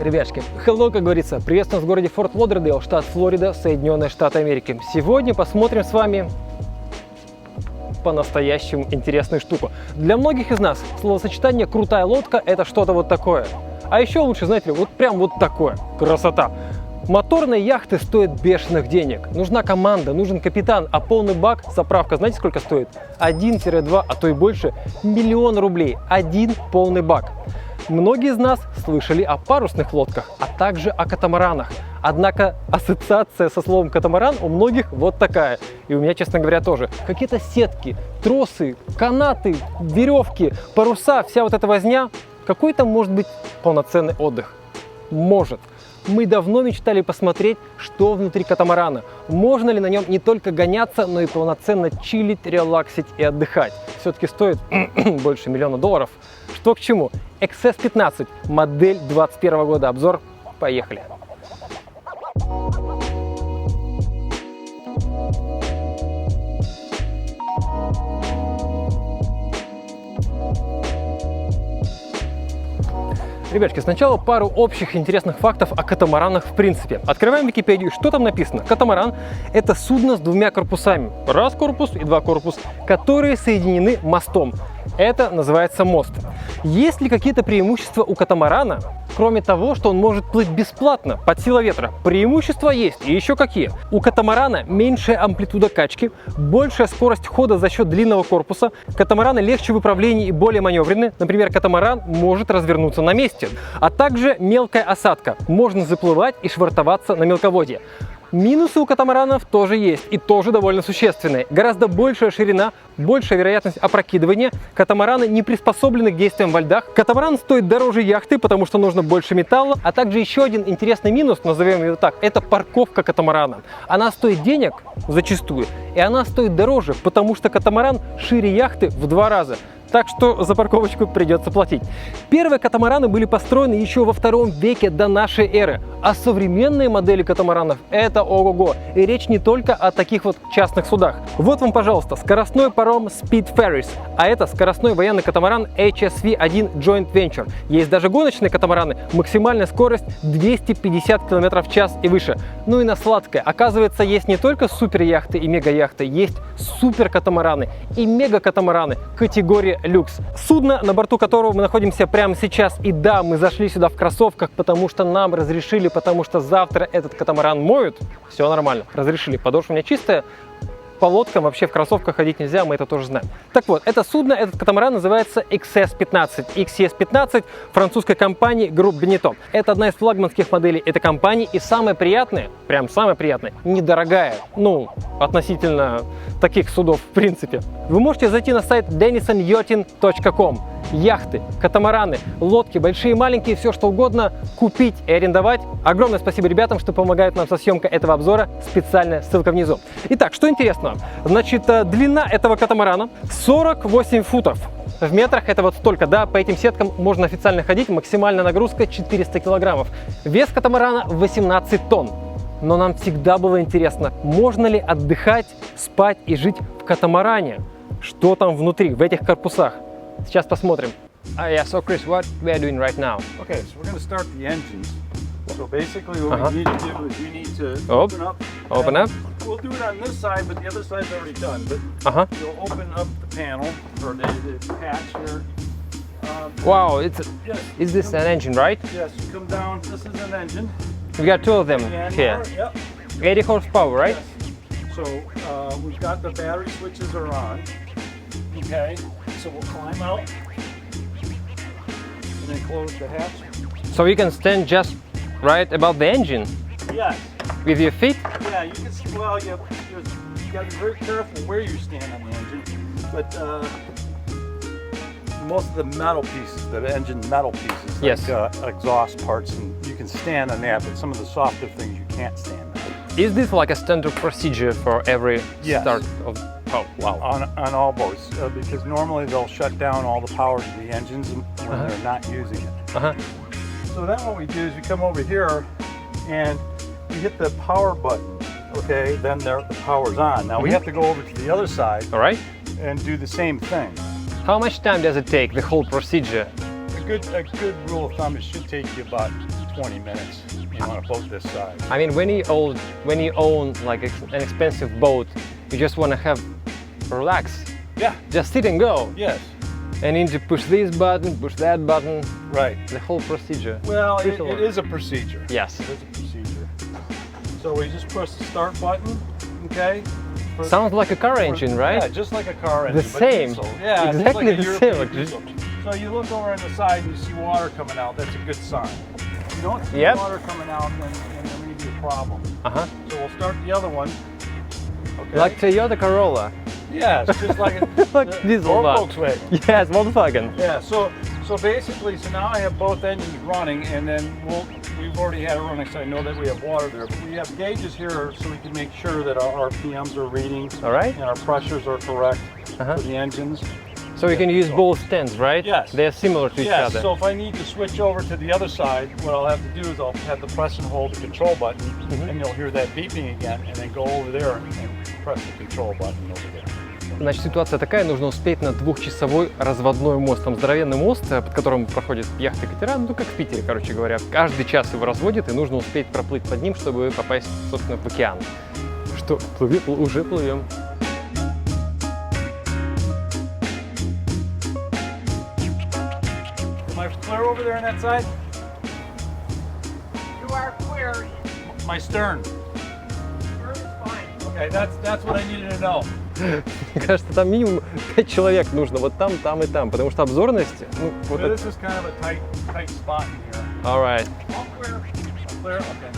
Ребятушки, hello, как говорится, приветствую вас в городе Форт Лодердейл, штат Флорида, Соединенные Штаты Америки. Сегодня посмотрим с вами по-настоящему интересную штуку. Для многих из нас словосочетание «крутая лодка» — это что-то вот такое. А еще лучше, знаете ли, вот прям вот такое. Красота! Моторные яхты стоят бешеных денег. Нужна команда, нужен капитан, а полный бак, заправка, знаете, сколько стоит? 1-2, а то и больше, миллион рублей. Один полный бак. Многие из нас слышали о парусных лодках, а также о катамаранах. Однако ассоциация со словом катамаран у многих вот такая. И у меня, честно говоря, тоже. Какие-то сетки, тросы, канаты, веревки, паруса, вся вот эта возня. Какой там может быть полноценный отдых? Может. Мы давно мечтали посмотреть, что внутри катамарана. Можно ли на нем не только гоняться, но и полноценно чилить, релаксить и отдыхать. Все-таки стоит больше $1 миллиона. Что к чему? XS15, модель 2021 года. Обзор. Поехали. Ребятки, сначала пару общих интересных фактов о катамаранах в принципе. Открываем Википедию, что там написано. Катамаран – это судно с двумя корпусами. Раз корпус и два корпус, которые соединены мостом. Это называется мост. Есть ли какие-то преимущества у катамарана, кроме того, что он может плыть бесплатно под силой ветра? Преимущества есть, и еще какие. У катамарана меньшая амплитуда качки, большая скорость хода за счет длинного корпуса, катамараны легче в управлении и более маневренны. Например, катамаран может развернуться на месте, а также мелкая осадка. Можно заплывать и швартоваться на мелководье. Минусы у катамаранов тоже есть, и тоже довольно существенные. Гораздо большая ширина, большая вероятность опрокидывания. Катамараны не приспособлены к действиям во льдах. Катамаран стоит дороже яхты, потому что нужно больше металла. А также еще один интересный минус, назовем его так, это парковка катамарана. Она стоит денег зачастую, и она стоит дороже, потому что катамаран шире яхты в 2 раза. Так что за парковочку придется платить. Первые катамараны были построены еще во 2 веке до нашей эры. А современные модели катамаранов – это ого-го. И речь не только о таких вот частных судах. Вот вам, пожалуйста, скоростной паром Speed Ferries. А это скоростной военный катамаран HSV-1 Joint Venture. Есть даже гоночные катамараны. Максимальная скорость 250 км в час и выше. Ну и на сладкое. Оказывается, есть не только суперяхты и мегаяхты. Есть суперкатамараны и мегакатамараны категории люкс. Судно, на борту которого мы находимся прямо сейчас. И да, мы зашли сюда в кроссовках, потому что нам разрешили, потому что завтра этот катамаран моют. Все нормально, разрешили. Подошва у меня чистая. По лодкам вообще в кроссовках ходить нельзя, мы это тоже знаем. Так вот, это судно, этот катамаран называется XS15 французской компании Groupe Benetton. Это одна из флагманских моделей этой компании и самая приятная, прям самая приятная, недорогая, ну, относительно таких судов в принципе. Вы можете зайти на сайт DenisonYachting.com. Яхты, катамараны, лодки, большие и маленькие, все что угодно, купить и арендовать. Огромное спасибо ребятам, что помогают нам со съемкой этого обзора. Специальная ссылка внизу. Итак, что интересно. Значит, длина этого катамарана 48 футов. В метрах это вот столько, да, по этим сеткам можно официально ходить, максимальная нагрузка 400 килограммов. Вес катамарана 18 тонн. Но нам всегда было интересно, можно ли отдыхать, спать и жить в катамаране? Что там внутри, в этих корпусах? Сейчас посмотрим. Yeah, so Chris, what we are doing right now? Okay, so we're going to start the engines. So basically what we need to do is we need to open up. Open up. We'll do it on this side, but the other side's already done. But you'll open up the panel, or the hatch here. Wow, yes, is this an engine, right? Yes, you come down, this is an engine. We got 2 of them here. Yep. 80 horsepower, right? Yes. So we've got the battery switches are on. Okay, so we'll climb out and then close the hatch. So you can stand just right above the engine Yes. with your feet? Yeah, you can. Well, you got to be very careful where you stand on the engine. But most of the metal pieces, the engine metal pieces, yes, like exhaust parts, and you can stand on that. But some of the softer things you can't stand on. Is this like a standard procedure for every Yes. start of? Oh, wow. On all boats, because normally they'll shut down all the power to the engines when they're not using it. So then what we do is we come over here and we hit the power button. Okay, then the power's on. Now we have to go over to the other side. All right. And do the same thing. How much time does it take, the whole procedure? a good rule of thumb, it should take you about 20 minutes. You want a boat this size. I mean, when you own like an expensive boat, you just want to have relax, Yeah. just sit and go. Yes. And need to push this button, push that button, Right. the whole procedure. Well, Pretty it long. is a procedure. Yes. It is a procedure. So we just press the start button. Okay. Sounds like a car engine, right? Yeah, just like a car engine. The but same. diesel. Yeah, just Exactly like a the European same. diesel. So you look over on the side and you see water coming out. That's a good sign. If you don't see Yep. water coming out, then there may be a problem. Uh-huh. So we'll start the other one. Okay. Like Toyota Corolla. Yeah, it's just like Like diesel or one. Volkswagen. Yes, Volkswagen. Yeah, so basically, so now I have both engines running, and then we've already had it running, so I know that we have water there. But we have gauges here, so we can make sure that our RPMs are reading, All right. and our pressures are correct Uh-huh. for the engines. So you can use both stands, right? Yes. They're similar to each Yes. other. So if I need to switch over to the other side, what I'll have to do is I'll have to press and hold the control button, and you'll hear that beeping again, and then go over there and press the control button over there. Значит, ситуация такая, нужно успеть на двухчасовой разводной мост. Там здоровенный мост, под которым проходят яхты, катера, ну как в Питере, короче говоря. Каждый час его разводят, и нужно успеть проплыть под ним, чтобы попасть, собственно, в океан. Что, уже плывем. Am I clear over there on that side? You are clear. My stern. Turn is fine. Okay, that's what I needed to know. Мне кажется, там минимум 5 человек нужно, вот там, там и там, потому что обзорность, ну, вот So это... this is kind of a tight spot in here. All right. All clear. Clear? Okay.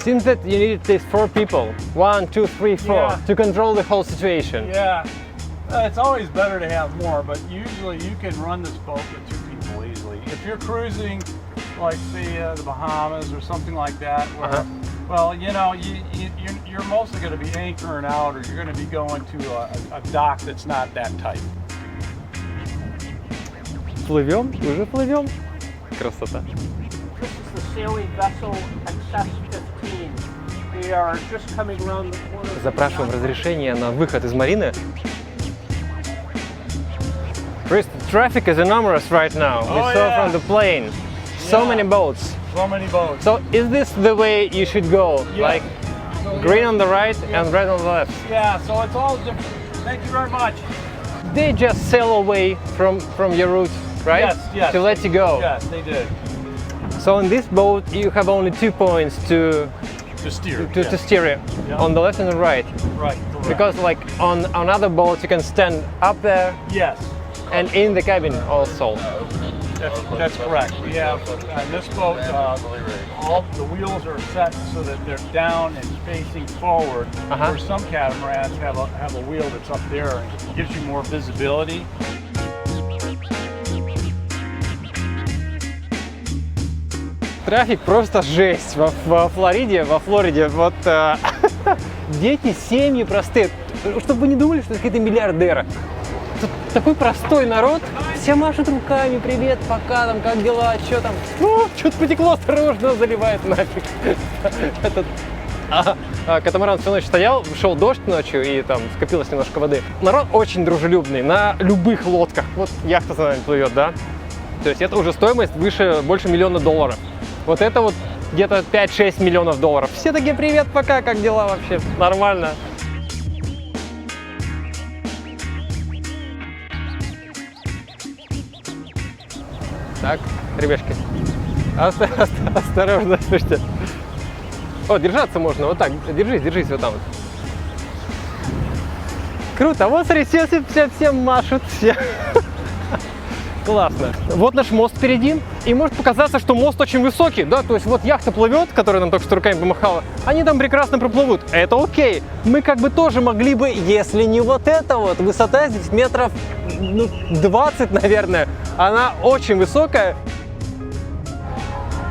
Seems that you need at least 4 people. 1, 2, 3, 4 Yeah. to control the whole situation. Yeah. It's always better to have more, but usually you can run this boat with 2 people easily. If you're cruising, like say the Bahamas or something like that, where, well, you know, you're mostly going to be anchoring out, or you're going to be going to a dock that's not that tight. Плывем, уже плывем. Красота. This is the sailing vessel XS 15. They are just coming around the corner. Запрашиваем разрешение на выход из марины. Chris, the traffic is enormous right now. We Oh, saw yeah. from the plane. So Yeah. many boats. So many boats. So is this the way you should go? Yeah. Like green on the right and red on the left? Yeah, so it's all different. Thank you very much. They just sail away from your route, right? Yes, yes. To let you go. Yes, they did. So in this boat you have only 2 points to To steer. steer it, Yeah. on the left and the right. Right, correct. Because like on other boats you can stand up there Yes, and in the cabin also. that's correct. We have, on this boat, all the wheels are set so that they're down and facing forward, where some catamarans have a wheel that's up there and gives you more visibility. Трафик просто жесть во Флориде, вот дети, семьи простые. Чтобы вы не думали, что это какие-то миллиардеры. Тут такой простой народ, все машут руками, привет, пока, там, как дела, что там? Что-то потекло, осторожно, заливает нафиг. Этот катамаран всю ночь стоял, шел дождь ночью и там скопилось немножко воды. Народ очень дружелюбный на любых лодках. Вот яхта за нами плывет, да? То есть это уже стоимость больше $1 миллиона. Вот это вот где-то 5-6 миллионов долларов. Все такие, привет, пока, как дела вообще? Нормально. Так, ребятки, осторожно, слушайте. О, держаться можно, вот так, держись вот там вот. Круто, а вот смотрите, всем машут, все. Классно. Вот наш мост впереди, и может показаться, что мост очень высокий, да, то есть вот яхта плывет, которая нам только что руками помахала, они там прекрасно проплывут, это окей. Мы как бы тоже могли бы, если не вот эта вот высота, здесь метров 20, наверное, она очень высокая.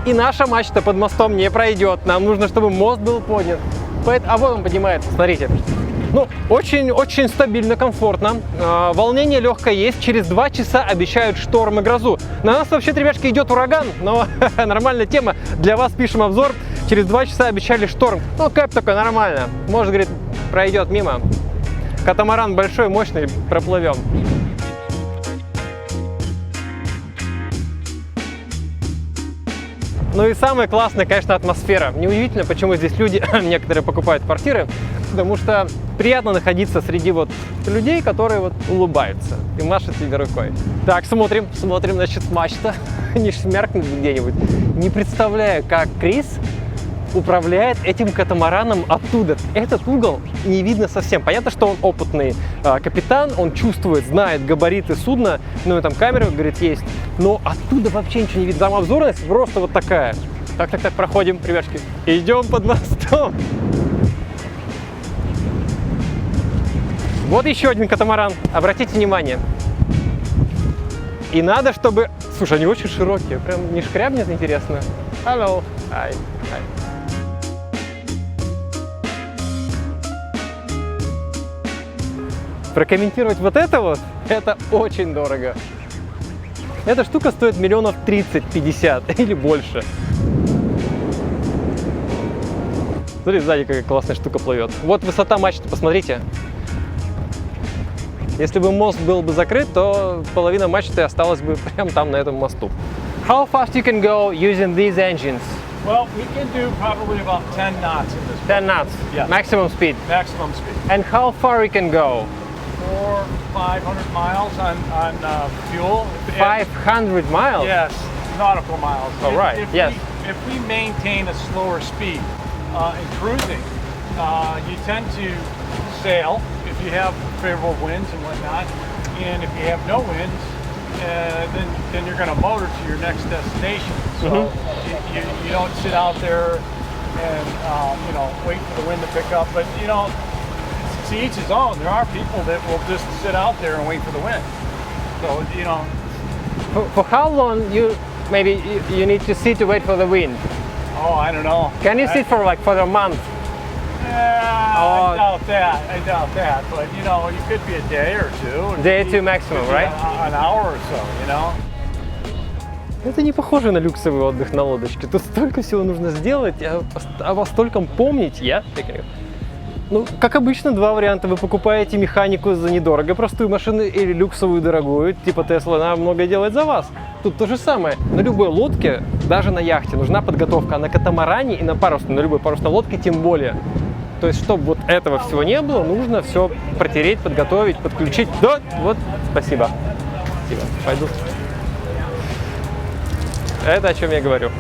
И наша мачта под мостом не пройдет, нам нужно, чтобы мост был поднят. А вот он поднимается, смотрите. Ну, очень стабильно, комфортно. Волнение легкое есть. Через 2 часа обещают шторм и грозу. На нас вообще-то, ребятки, идет ураган, но нормальная тема. Для вас пишем обзор. Через 2 часа обещали шторм. Ну, кэп такой, нормально. Может, говорит, пройдет мимо. Катамаран большой, мощный, проплывем. Ну и самое классное, конечно, атмосфера. Неудивительно, почему здесь люди, некоторые покупают квартиры, потому что приятно находиться среди вот людей, которые вот улыбаются и машут тебе рукой. Так, смотрим, значит, мачта не шмякнет где-нибудь. Не представляю, как Крис управляет этим катамараном оттуда. Этот угол не видно совсем. Понятно, что он опытный капитан, он чувствует, знает габариты судна, ну и там камера, говорит, есть. Но оттуда вообще ничего не видно. Там обзорность просто вот такая. Так, проходим, ребятки. Идем под мостом. Вот еще один катамаран. Обратите внимание. И надо, чтобы... Слушай, они очень широкие. Прям не шкрябнет, интересно. Hello. Hi. Прокомментировать вот это очень дорого. Эта штука стоит миллионов 30-50 или больше. Смотри, сзади какая классная штука плывет. Вот высота мачты, посмотрите. Если бы мост был бы закрыт, то половина мачты осталась бы прямо там, на этом мосту. How fast you can go using these engines? Well, we can do probably about 10 knots in this. 10 knots, Yeah. maximum speed. Maximum speed. And how far we can go? 500 miles on fuel. 500 miles? Yes, nautical miles. All right, yes. If we maintain a slower speed in cruising, you tend to sail if you have favorable winds and whatnot. And if you have no winds, then you're going to motor to your next destination. So you don't sit out there and wait for the wind to pick up. But to each his own. There are people that will just sit out there and wait for the wind. So For how long you need to sit to wait for the wind? Oh, I don't know. Can you sit for a month? I doubt that. But you could be a day or two. Day or two maximum, right? An hour or so, Это не похоже на люксовый отдых на лодочке. Тут столько всего нужно сделать, а во стольком помнить Ну, как обычно, два варианта. Вы покупаете механику за недорого, простую машину, или люксовую дорогую, типа Tesla, она многое делает за вас. Тут то же самое. На любой лодке, даже на яхте, нужна подготовка. А на катамаране и на любой парусной лодке тем более. То есть, чтобы вот этого всего не было, нужно все протереть, подготовить, подключить. Да, вот, спасибо. Спасибо. Пойду. Это о чем я говорю.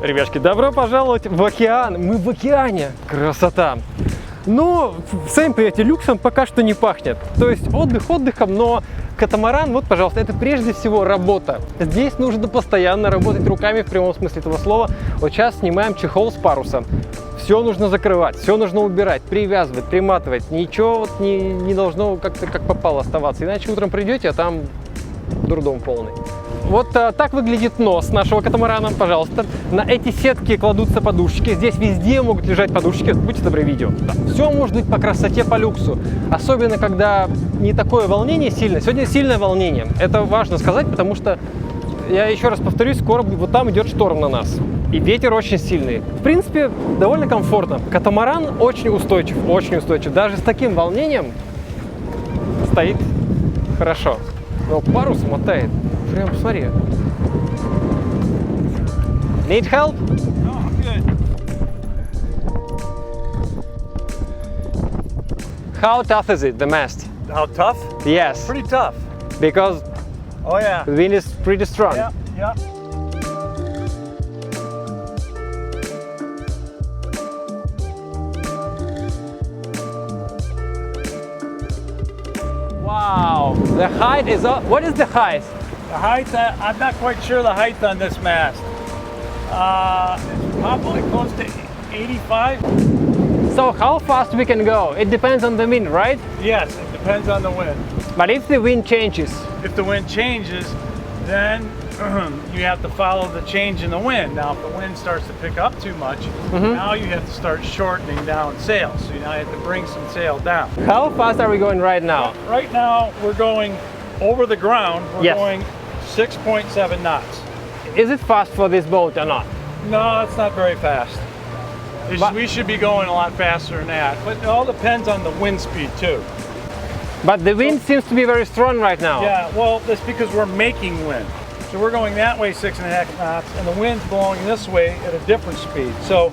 Ребятки, добро пожаловать в океан. Мы в океане. Красота. Но, сами понимаете, люксом пока что не пахнет. То есть отдых отдыхом, но катамаран, вот, пожалуйста, это прежде всего работа. Здесь нужно постоянно работать руками в прямом смысле этого слова. Вот сейчас снимаем чехол с паруса. Все нужно закрывать, все нужно убирать, привязывать, приматывать. Ничего вот не должно как-то как попало оставаться. Иначе утром придете, а там дурдом полный. Вот так выглядит нос нашего катамарана, пожалуйста. На эти сетки кладутся подушечки. Здесь везде могут лежать подушечки. Будьте добры, видео. Да. Все может быть по красоте, по люксу. Особенно, когда не такое волнение сильное. Сегодня сильное волнение. Это важно сказать, потому что, я еще раз повторюсь, скоро вот там идет шторм на нас. И ветер очень сильный. В принципе, довольно комфортно. Катамаран очень устойчив, очень устойчив. Даже с таким волнением стоит хорошо. Но парус мотает. Прям посмотри. Need help? No, I'm good. How tough is it, the mast? How tough? Yes, Pretty tough. because Oh yeah. the wind is pretty strong. Yeah. Wow, the height is up. What is the height? The height, I'm not quite sure the height on this mast. It's probably close to 85. So how fast we can go? It depends on the wind, right? Yes, it depends on the wind. But if the wind changes, If the wind changes, then you have to follow the change in the wind. Now, if the wind starts to pick up too much, now you have to start shortening down sail. So now you have to bring some sail down. how fast are we going right now? Right now, we're going over the ground. We're Yes. going 6.7 knots. Is it fast for this boat or not? No, it's not very fast. But- We should be going a lot faster than that. But it all depends on the wind speed too. But the wind seems to be very strong right now. Yeah, well, that's because we're making wind. So we're going that way 6.5 knots, and the wind's blowing this way at a different speed. So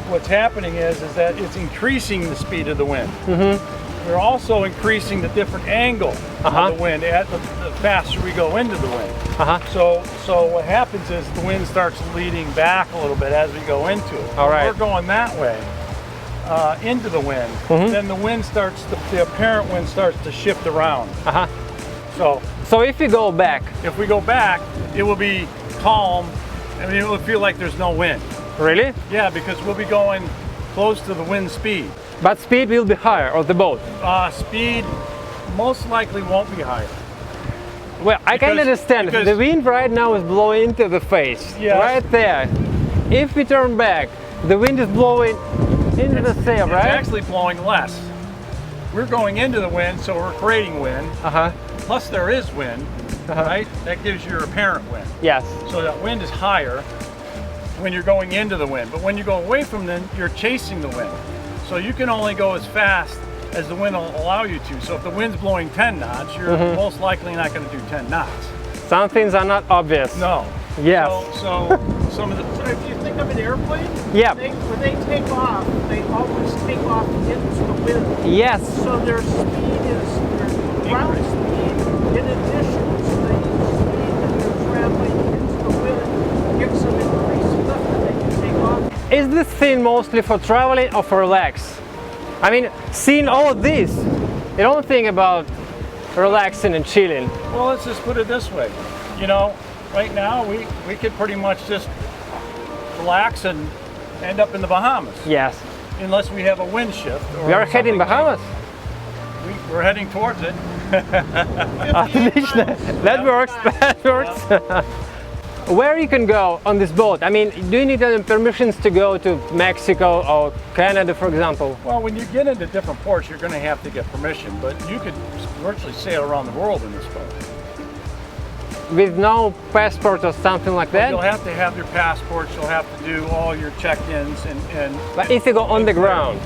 what's happening is that it's increasing the speed of the wind. We're also increasing the different angle of the wind the faster we go into the wind. So what happens is the wind starts leading back a little bit as we go into it. All right. When we're going that way into the wind, then the wind starts, the apparent wind starts to shift around. So if we go back, if we go back, it will be calm. I mean, it will feel like there's no wind. really? Yeah, because we'll be going close to the wind speed. But speed will be higher of the boat. Speed most likely won't be higher. Well, I can Because- understand. because- The wind right now is blowing into the face. Yes. Right there. If we turn back, the wind is blowing into the sail, It's right? actually blowing less. We're going into the wind, so we're creating wind. Plus there is wind, right? That gives you your apparent wind. Yes. So that wind is higher when you're going into the wind. But when you go away from them, you're chasing the wind. So you can only go as fast as the wind will allow you to. So if the wind's blowing 10 knots, you're most likely not going to do 10 knots. Some things are not obvious. No. Yes. So some of the... So if you think of an airplane, Yeah. when they take off, they always take off into the wind. Yes. So their speed is their ground speed in addition to the speed that they're traveling into the wind gives them increased lift that they can take off. Is this thing mostly for traveling or for relax? I mean, seeing all of this, you don't think about relaxing and chilling. Well, let's just put it this way. You know, right now we could pretty much just relax and end up in the Bahamas. Yes. Unless we have a wind shift. Or We are heading something. Bahamas. We're heading towards it. Отлично. That works. That works. Where you can go on this boat? I mean, do you need any permissions to go to Mexico or Canada, for example? Well, when you get into different ports, you're going to have to get permission, but you could virtually sail around the world in this boat. With no passport or something like that? You'll have to have your passports, you'll have to do all your check-ins and But if you go on the ground,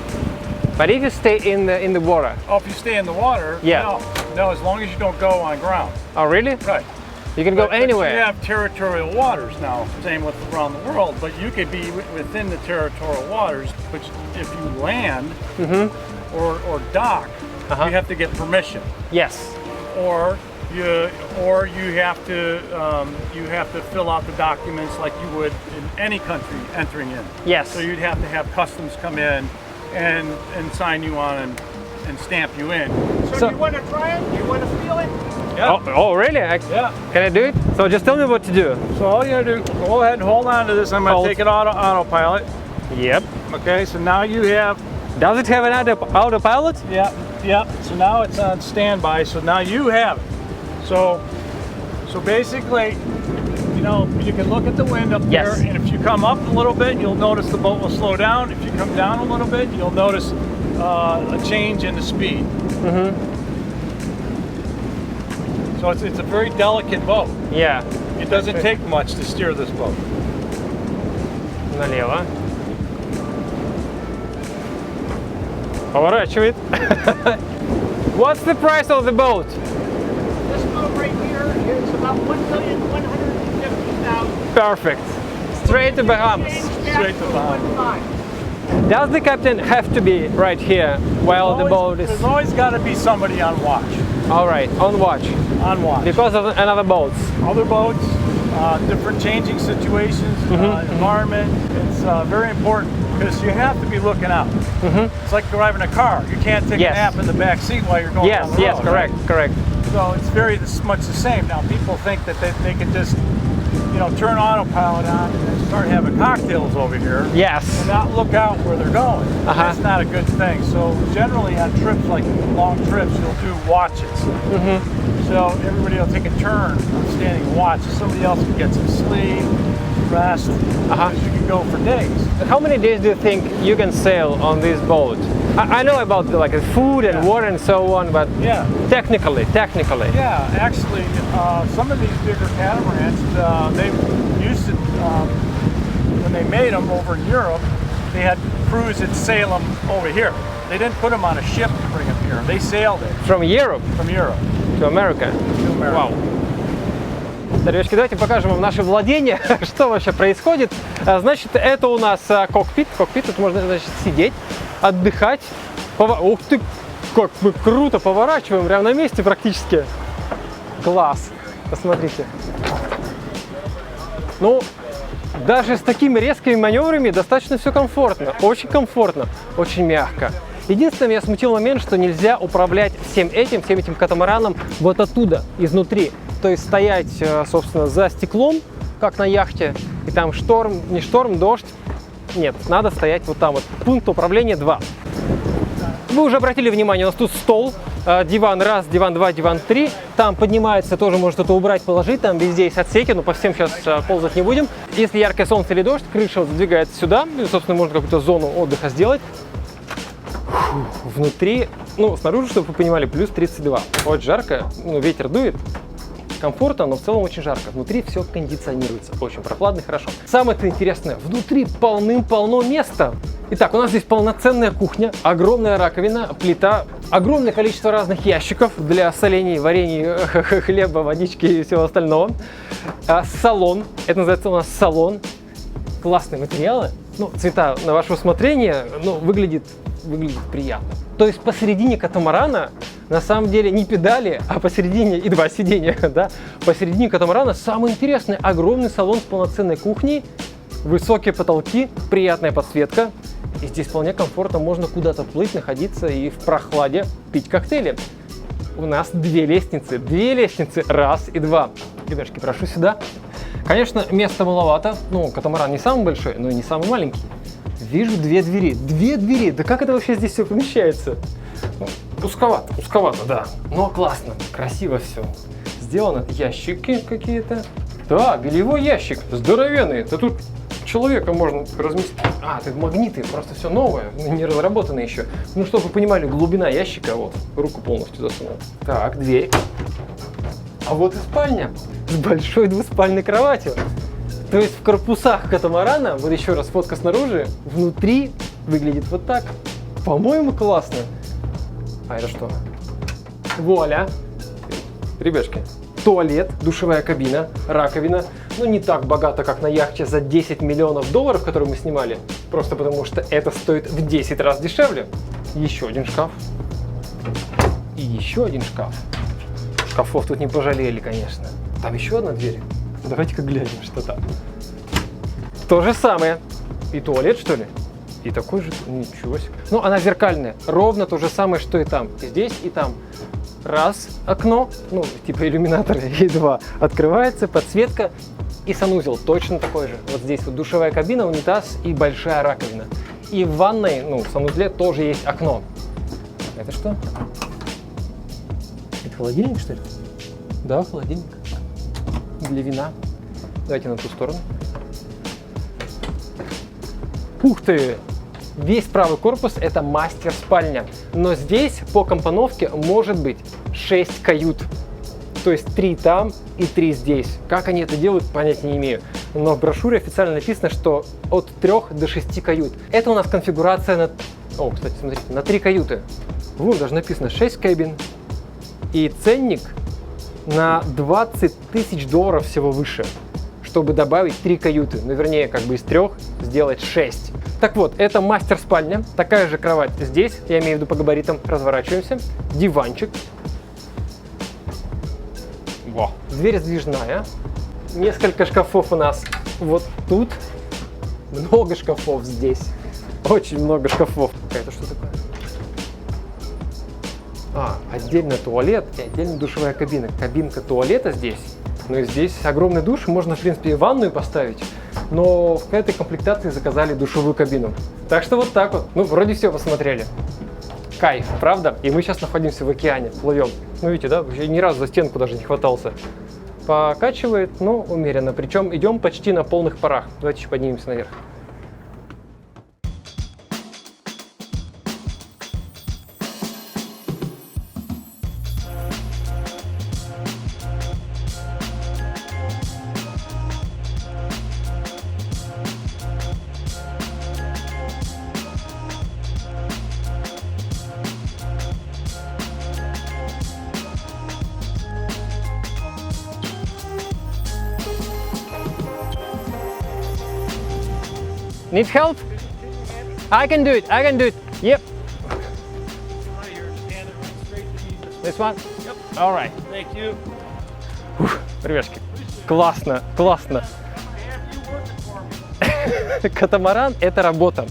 but if you stay in the water. Oh, if you stay in the water, Yeah. no, as long as you don't go on ground. Oh, really? Right. You can go But anywhere. you have territorial waters now, same with around the world, but you could be within the territorial waters, which if you land or dock, you have to get permission. Yes. Or you have to fill out the documents like you would in any country entering in. Yes. So you'd have to have customs come in and sign you on and stamp you in. So do you want to try it? Do you want to feel it? Yeah. Oh, really? Yeah. Can I do it? So just tell me what to do. So all you gotta do, go ahead and hold on to this. I'm gonna Hold. take it autopilot. Yep. Okay, so now you have, Does it have an autopilot? yeah. So now it's on standby. So now you have it. So basically, you know, you can look at the wind up Yes. there, and if you come up a little bit, you'll notice the boat will slow down. If you come down a little bit, you'll notice a change in the speed. So it's a very delicate boat. Yeah. It doesn't take much to steer this boat. Налево. Поворачивает. What's the price of the boat? This boat right here is about $1,150,000. Perfect. Straight to Bahamas. Straight to Bahamas. Does the captain have to be right here while the boat is... There's always got to be somebody on watch. All right, on watch. On watch. Because of another boats. Other boats, different changing situations, environment. It's very important because you have to be looking out. It's like driving a car. You can't take Yes. a nap in the back seat while you're going down Yes, the yes, road, correct, right? correct. So it's very much the same. Now people think that they can just, you know, turn autopilot on and start having cocktails over here. Yes. And not look out where they're going. That's not a good thing. So generally on trips, like long trips, you'll do watches. So everybody will take a turn on standing watch. Somebody else can get some sleep, rest, because you can go for days. How many days do you think you can sail on this boat? I know about the, like the food and water and so on, but Yeah. technically. Yeah, actually, some of these bigger catamarans, they used to, when they made them over in Europe, they had crews that sail them over here. They didn't put them on a ship to bring them here. They sailed it From Europe from Europe to America. to America. Вау. Ребятки, давайте покажем вам наше владение, что вообще происходит. Значит, это у нас кокпит. Кокпит, тут можно, значит, сидеть, отдыхать. Ух ты, как мы круто поворачиваем, прямо на месте практически. Класс. Посмотрите. Ну, даже с такими резкими маневрами достаточно все комфортно. Очень комфортно, очень мягко. Единственное, меня смутил момент, что нельзя управлять всем этим катамараном вот оттуда, изнутри. То есть стоять, собственно, за стеклом, как на яхте, и там шторм, не шторм, дождь. Нет, надо стоять вот там вот. Пункт управления 2. Вы уже обратили внимание, у нас тут стол, диван 1, диван 2, диван 3. Там поднимается, тоже можно что-то убрать, положить. Там везде есть отсеки, но по всем сейчас ползать не будем. Если яркое солнце или дождь, крыша вот задвигается сюда. И, собственно, можно какую-то зону отдыха сделать. Внутри, ну, снаружи, чтобы вы понимали, плюс 32. Очень жарко, ну, ветер дует. Комфортно, но в целом очень жарко. Внутри все кондиционируется. Очень прохладно и хорошо. Самое-то интересное, внутри полным-полно места. Итак, у нас здесь полноценная кухня, огромная раковина, плита, огромное количество разных ящиков для солений, варений, хлеба, водички и всего остального. Салон, это называется у нас салон. Классные материалы. Ну, цвета на ваше усмотрение, но выглядит приятно. То есть посередине катамарана на самом деле не педали, а посередине и 2 сиденья, да? Посередине катамарана самый интересный огромный салон с полноценной кухней, высокие потолки, приятная подсветка. И здесь вполне комфортно можно куда-то плыть, находиться и в прохладе пить коктейли. У нас 2 лестницы, 2 лестницы, 1 и 2. Ребятки, прошу сюда. Конечно, места маловато, ну, катамаран не самый большой, но и не самый маленький. Вижу 2 двери, 2 двери, да как это вообще здесь все помещается? Ну, узковато, да, но классно, красиво все. Сделано, ящики какие-то. Да, бельевой ящик, здоровенный, да тут человека можно разместить. А, это магниты, просто все новое, не разработано еще. Ну, чтобы вы понимали, глубина ящика, вот, руку полностью засунул. Так, дверь. А вот и спальня с большой двуспальной кроватью. То есть в корпусах катамарана, вот еще раз фотка снаружи, внутри выглядит вот так. По-моему, классно. А это что? Вуаля! Ребятки, туалет, душевая кабина, раковина. Ну, не так богато, как на яхте за 10 миллионов долларов, которую мы снимали. Просто потому, что это стоит в 10 раз дешевле. Еще один шкаф. И еще один шкаф. Шкафов тут не пожалели, конечно. Там еще одна дверь. Давайте-ка глянем, что там. То же самое. И туалет, что ли? И такой же, ничего себе. Ну, она зеркальная. Ровно то же самое, что и там. И здесь, и там. Раз, окно, ну, типа иллюминатор, и 2. Открывается, подсветка. И санузел точно такой же. Вот здесь вот душевая кабина, унитаз и большая раковина. И в ванной, ну, в санузле тоже есть окно. Это что? Это холодильник, что ли? Да, холодильник. Для вина. Давайте на ту сторону. Ух ты! Весь правый корпус – это мастер-спальня. Но здесь по компоновке может быть 6 кают. То есть 3 там и 3 здесь. Как они это делают, понятия не имею. Но в брошюре официально написано, что от 3 до 6 кают. Это у нас конфигурация на... О, кстати, смотрите, на 3 каюты. Вон даже написано 6 кабин. И ценник на 20 тысяч долларов всего выше, чтобы добавить 3 каюты. Ну, вернее, как бы из 3 сделать 6. Так вот, это мастер-спальня. Такая же кровать здесь, я имею в виду по габаритам. Разворачиваемся. Диванчик. Во. Дверь сдвижная. Несколько шкафов у нас вот тут. Много шкафов здесь. Очень много шкафов. Это что такое? Отдельно туалет и отдельно душевая кабина. Кабинка туалета здесь. Ну и здесь огромный душ. Можно, в принципе, и ванную поставить. Но в этой комплектации заказали душевую кабину. Так что вот так вот. Ну, вроде все посмотрели. Кайф, правда? И мы сейчас находимся в океане, плывем. Ну, видите, да? Вообще ни разу за стенку даже не хватался. Покачивает, но умеренно. Причем идем почти на полных парах. Давайте еще поднимемся наверх. Need help? I can do it. I can do it. Yep. Right here, stand it right straight to me. This one? Yep. All right. Thank you. Ребятки, классно, классно. Have you working for me? Катамаран – это работа.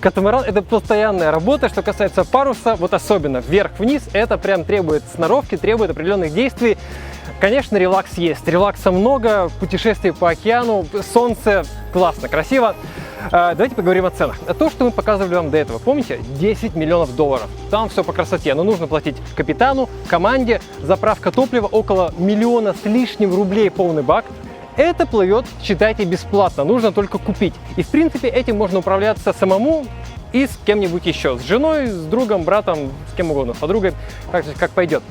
Катамаран – это постоянная работа. Что касается паруса, вот особенно вверх-вниз, это прям требует сноровки, требует определенных действий. Конечно, релакс есть. Релакса много, путешествий по океану, солнце, классно, красиво. Давайте поговорим о ценах. То, что мы показывали вам до этого, помните? 10 миллионов долларов. Там все по красоте, но нужно платить капитану, команде, заправка топлива около миллиона с лишним рублей полный бак. Это плывет, считайте, бесплатно, нужно только купить. И в принципе этим можно управляться самому и с кем-нибудь еще. С женой, с другом, братом, с кем угодно, с подругой, как пойдет.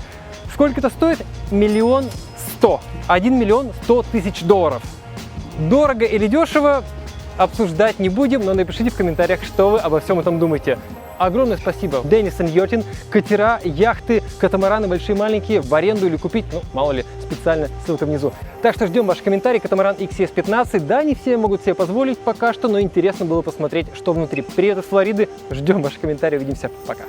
Сколько это стоит? 1 100 000. 1 100 000 долларов. Дорого или дешево? Обсуждать не будем, но напишите в комментариях, что вы обо всем этом думаете. Огромное спасибо Денис энд Йотин. Катера, яхты, катамараны большие, маленькие, в аренду или купить, ну, мало ли, специально, ссылка внизу. Так что ждем ваши комментарии. Катамаран XCS15. Да, не все могут себе позволить пока что, но интересно было посмотреть, что внутри. Привет из Флориды. Ждем ваши комментарии. Увидимся. Пока.